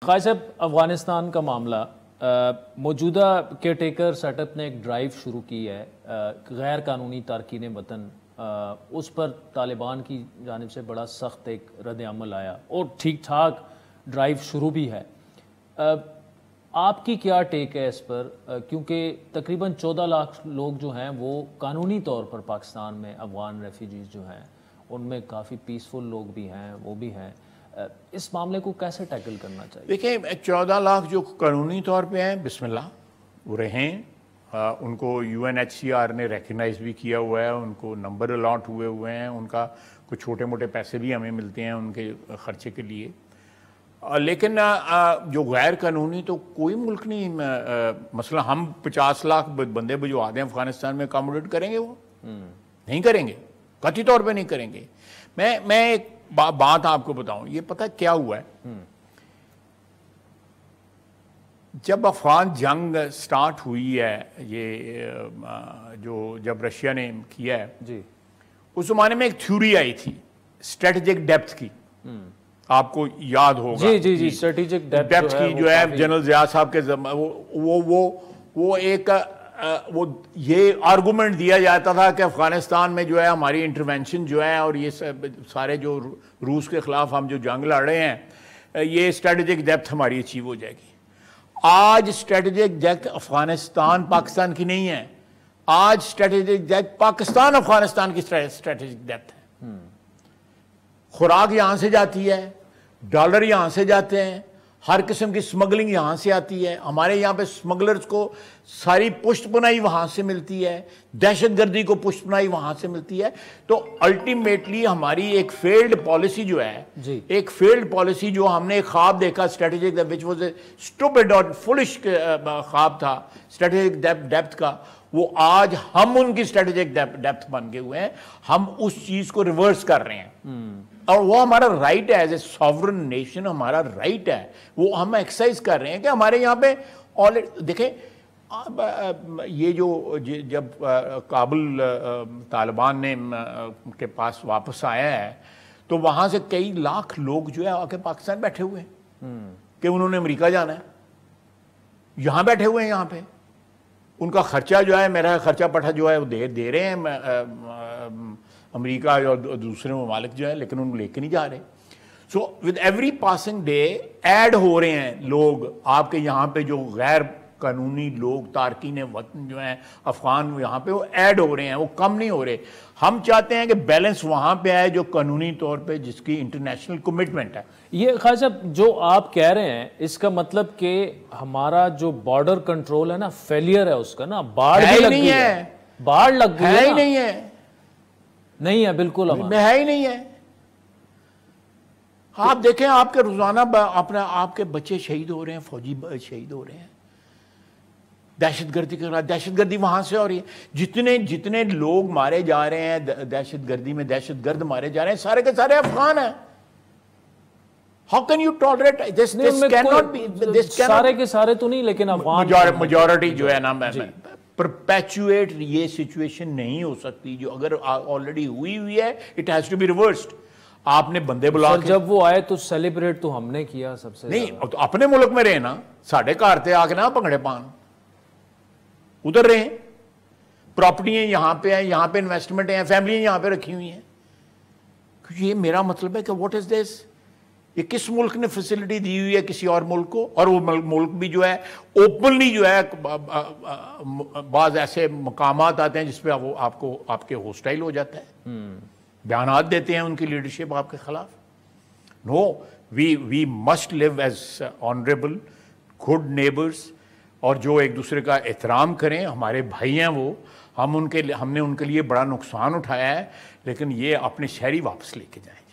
خواجہ صاحب، افغانستان کا معاملہ، موجودہ کیئر ٹیکر سیٹ اپ نے ایک ڈرائیو شروع کی ہے غیر قانونی تارکین وطن، اس پر طالبان کی جانب سے بڑا سخت ایک رد عمل آیا اور ٹھیک ٹھاک ڈرائیو شروع بھی ہے. آپ کی کیا ٹیک ہے اس پر؟ کیونکہ تقریباً 14 لاکھ لوگ جو ہیں وہ قانونی طور پر پاکستان میں افغان ریفیوجیز جو ہیں ان میں کافی پیسفل لوگ بھی ہیں، وہ بھی ہیں. اس معاملے کو کیسے ٹیکل کرنا چاہیے؟ دیکھیں 14 لاکھ جو قانونی طور پہ ہیں، بسم اللہ وہ رہیں، ان کو UNHCR نے ریکگنائز بھی کیا ہوا ہے، ان کو نمبر الاٹ ہوئے ہیں، ان کا کچھ چھوٹے موٹے پیسے بھی ہمیں ملتے ہیں ان کے خرچے کے لیے. لیکن جو غیر قانونی تو کوئی ملک نہیں، مثلا ہم 50 لاکھ بندے بھجوا دیں افغانستان میں، اکاموڈیٹ کریں گے؟ وہ نہیں کریں گے، قطعی طور پہ نہیں کریں گے. میں ایک بات آپ کو بتاؤں، یہ پتہ کیا ہوا ہے، جب افغان جنگ سٹارٹ ہوئی ہے، یہ جب رشیا نے کیا ہے، جی اس زمانے میں ایک تھیوری آئی تھی اسٹریٹجک ڈیپتھ کی، آپ کو یاد ہوگا. جی جی جی اسٹریٹجک ڈیپتھ کی جو ہے جنرل ضیاء صاحب کے وہ ایک وہ یہ آرگومنٹ دیا جاتا تھا کہ افغانستان میں جو ہے ہماری انٹرونشن جو ہے اور یہ سارے جو روس کے خلاف ہم جو جنگ لڑ رہے ہیں، یہ اسٹریٹجک ڈیپتھ ہماری اچیو ہو جائے گی. آج اسٹریٹجک ڈیپتھ افغانستان پاکستان کی نہیں ہے، آج اسٹریٹجک ڈیپتھ پاکستان افغانستان کی اسٹریٹجک ڈیپتھ ہے. خوراک یہاں سے جاتی ہے، ڈالر یہاں سے جاتے ہیں، ہر قسم کی سمگلنگ یہاں سے آتی ہے. ہمارے یہاں پہ سمگلرز کو ساری پشت پناہی وہاں سے ملتی ہے، دہشت گردی کو پشت پناہی وہاں سے ملتی ہے. تو الٹیمیٹلی ہماری ایک فیلڈ پالیسی جو ہے، ایک فیلڈ پالیسی جو ہم نے ایک خواب دیکھا strategic which was a stupid اور فولش خواب تھا اسٹریٹجک ڈیپتھ کا، وہ آج ہم ان کی اسٹریٹجک ڈیپتھ بن گئے ہوئے ہیں. ہم اس چیز کو ریورس کر رہے ہیں اور وہ ہمارا رائٹ ہے، ایز اے ساورن نیشن ہمارا رائٹ ہے، وہ ہم ایکسرسائز کر رہے ہیں کہ ہمارے یہاں پہ دیکھیں یہ جو جب کابل طالبان نے کے پاس واپس آیا ہے تو وہاں سے کئی لاکھ لوگ جو ہے آ کے پاکستان بیٹھے ہوئے ہیں کہ انہوں نے امریکہ جانا ہے، یہاں بیٹھے ہوئے ہیں. یہاں پہ ان کا خرچہ جو ہے، میرا خرچہ پٹھا جو ہے وہ دے رہے ہیں امریکہ اور دوسرے ممالک جو ہے، لیکن ان کو لے کے نہیں جا رہے. So with every passing day add ہو رہے ہیں لوگ آپ کے یہاں پہ، جو غیر قانونی لوگ تارکین وطن جو ہیں افغان یہاں پہ، وہ ایڈ ہو رہے ہیں، وہ کم نہیں ہو رہے. ہم چاہتے ہیں کہ بیلنس وہاں پہ آئے جو قانونی طور پہ جس کی انٹرنیشنل کمٹمنٹ ہے. یہ خواجہ صاحب جو آپ کہہ رہے ہیں، اس کا مطلب کہ ہمارا جو بارڈر کنٹرول ہے نا، فیلئر ہے اس کا نا، باڑ بھی لگ گئی ہے، باڑ لگ گئی ہے. نہیں ہے، نہیں ہے، بالکل ہے ہی نہیں ہے. آپ دیکھیں آپ کے روزانہ آپ کے بچے شہید ہو رہے ہیں، فوجی شہید ہو رہے ہیں دہشت گردی کے خلاف. دہشت گردی وہاں سے ہو رہی ہے. جتنے لوگ مارے جا رہے ہیں دہشت گردی میں، دہشت گرد مارے جا رہے ہیں، سارے کے سارے افغان ہیں. How can you tolerate this? This cannot be. سارے کے سارے تو نہیں، لیکن افغان میجورٹی جو ہے نا، پرپیچویٹ یہ سچویشن نہیں ہو سکتی جو اگر آلریڈی ہوئی ہے. It has to be reversed. آپ نے بندے بلا کے، جب وہ آئے تو سیلیبریٹ تو ہم نے کیا سب سے نہیں، تو اپنے ملک میں رہے نا، ساڑھے گھر تے آ کے نا بھنگڑے پان ادھر رہے. پراپرٹیاں یہاں پہ ہیں، یہاں پہ انویسٹمنٹ ہیں، فیملیاں یہاں پہ رکھی ہوئی ہیں. یہ میرا مطلب ہے کہ واٹ از دس؟ یہ کس ملک نے فیسلٹی دی ہوئی ہے کسی اور ملک کو؟ اور وہ ملک بھی جو ہے اوپنلی جو ہے بعض ایسے مقامات آتے ہیں جس پہ وہ آپ کے ہوسٹائل ہو جاتا ہے، بیانات دیتے ہیں ان کی لیڈرشپ آپ کے خلاف. No, we must live as honourable good neighbours, اور جو ایک دوسرے کا احترام کریں. ہمارے بھائی ہیں وہ، ہم نے ان کے لیے بڑا نقصان اٹھایا ہے، لیکن یہ اپنے شہری واپس لے کے جائیں.